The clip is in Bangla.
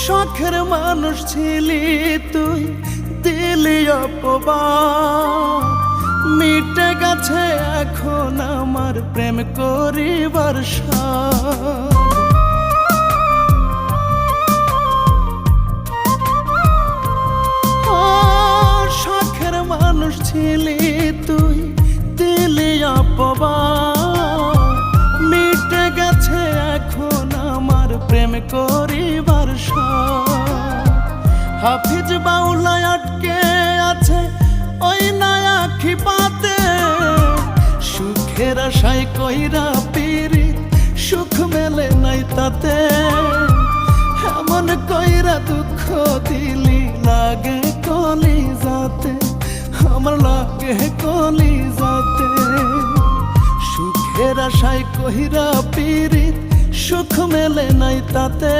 শখের মানুষ ছিলি তুই, দিলি অপবাদ। মিটে গেছে এখন আমার প্রেম করিবার সাধ। শখের মানুষ ছিলি তুই, দিলি অপবাদ। মিটে গেছে এখন আমার প্রেম করিবার সাধ। হাফিজ বাউলায় আটকে আছে ওই নয়া খিপাতে। সুখের আশায় কইরা পিরিত, সুখ মেলে নাই তাতে। এমন কইরা দুঃখ দিলি, লাগে কলিজাতে, আমার লাগে কলিজাতে। সুখের আশায় কইরা পিরিত, সুখ মেলে নাই তাতে।